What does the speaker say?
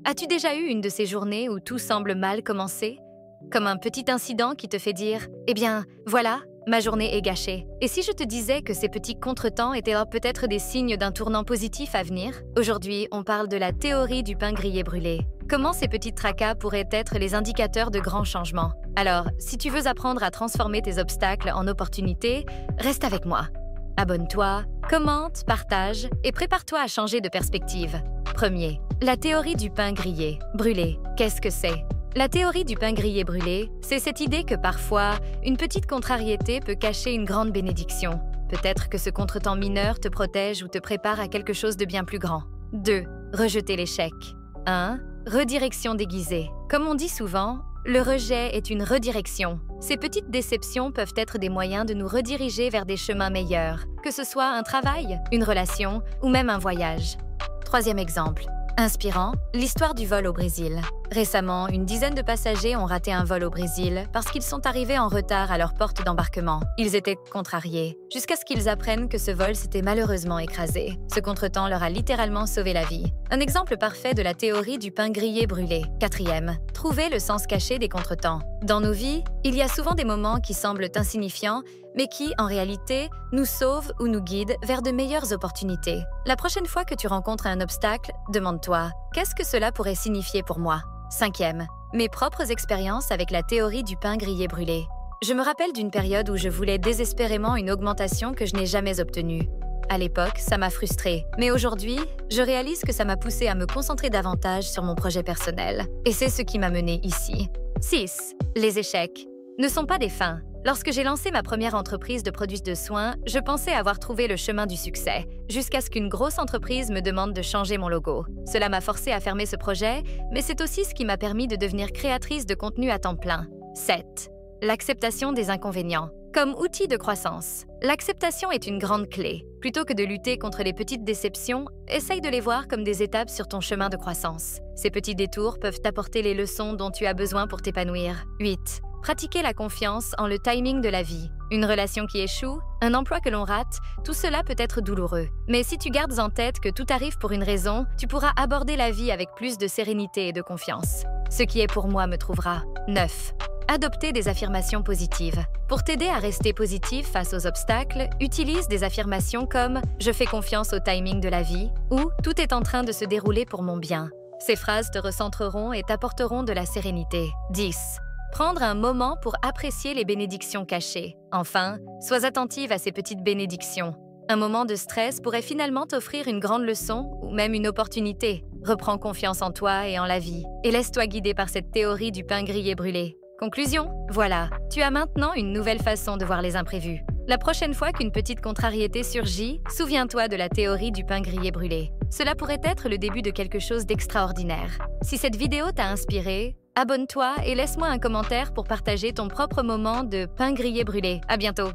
As-tu déjà eu une de ces journées où tout semble mal commencer? Comme un petit incident qui te fait dire « Eh bien, voilà, ma journée est gâchée ». Et si je te disais que ces petits contretemps étaient peut-être des signes d'un tournant positif à venir? Aujourd'hui, on parle de la théorie du pain grillé brûlé. Comment ces petits tracas pourraient être les indicateurs de grands changements? Alors, si tu veux apprendre à transformer tes obstacles en opportunités, reste avec moi. Abonne-toi, commente, partage et prépare-toi à changer de perspective. Premier, la théorie du pain grillé, brûlé. Qu'est-ce que c'est? La théorie du pain grillé brûlé, c'est cette idée que parfois, une petite contrariété peut cacher une grande bénédiction. Peut-être que ce contretemps mineur te protège ou te prépare à quelque chose de bien plus grand. 2. Rejeter l'échec. 1. Redirection déguisée. Comme on dit souvent, le rejet est une redirection. Ces petites déceptions peuvent être des moyens de nous rediriger vers des chemins meilleurs, que ce soit un travail, une relation ou même un voyage. Troisième exemple. Inspirant, l'histoire du vol au Brésil. Récemment, une dizaine de passagers ont raté un vol au Brésil parce qu'ils sont arrivés en retard à leur porte d'embarquement. Ils étaient contrariés, jusqu'à ce qu'ils apprennent que ce vol s'était malheureusement écrasé. Ce contretemps leur a littéralement sauvé la vie. Un exemple parfait de la théorie du pain grillé brûlé. Quatrième, trouver le sens caché des contretemps. Dans nos vies, il y a souvent des moments qui semblent insignifiants, mais qui, en réalité, nous sauvent ou nous guident vers de meilleures opportunités. La prochaine fois que tu rencontres un obstacle, demande-toi « Qu'est-ce que cela pourrait signifier pour moi ?» Cinquième, mes propres expériences avec la théorie du pain grillé brûlé. Je me rappelle d'une période où je voulais désespérément une augmentation que je n'ai jamais obtenue. À l'époque, ça m'a frustrée, mais aujourd'hui, je réalise que ça m'a poussée à me concentrer davantage sur mon projet personnel. Et c'est ce qui m'a menée ici. 6. Les échecs ne sont pas des fins. Lorsque j'ai lancé ma première entreprise de produits de soins, je pensais avoir trouvé le chemin du succès, jusqu'à ce qu'une grosse entreprise me demande de changer mon logo. Cela m'a forcé à fermer ce projet, mais c'est aussi ce qui m'a permis de devenir créatrice de contenu à temps plein. 7. L'acceptation des inconvénients. Comme outil de croissance, l'acceptation est une grande clé. Plutôt que de lutter contre les petites déceptions, essaye de les voir comme des étapes sur ton chemin de croissance. Ces petits détours peuvent t'apporter les leçons dont tu as besoin pour t'épanouir. 8. Pratiquer la confiance en le timing de la vie. Une relation qui échoue, un emploi que l'on rate, tout cela peut être douloureux. Mais si tu gardes en tête que tout arrive pour une raison, tu pourras aborder la vie avec plus de sérénité et de confiance. Ce qui est pour moi me trouvera. 9. Adopter des affirmations positives. Pour t'aider à rester positif face aux obstacles, utilise des affirmations comme « Je fais confiance au timing de la vie » ou « Tout est en train de se dérouler pour mon bien ». Ces phrases te recentreront et t'apporteront de la sérénité. 10. Prendre un moment pour apprécier les bénédictions cachées. Enfin, sois attentive à ces petites bénédictions. Un moment de stress pourrait finalement t'offrir une grande leçon ou même une opportunité. Reprends confiance en toi et en la vie, et laisse-toi guider par cette théorie du pain grillé brûlé. Conclusion, voilà, tu as maintenant une nouvelle façon de voir les imprévus. La prochaine fois qu'une petite contrariété surgit, souviens-toi de la théorie du pain grillé brûlé. Cela pourrait être le début de quelque chose d'extraordinaire. Si cette vidéo t'a inspiré, abonne-toi et laisse-moi un commentaire pour partager ton propre moment de pain grillé brûlé. À bientôt!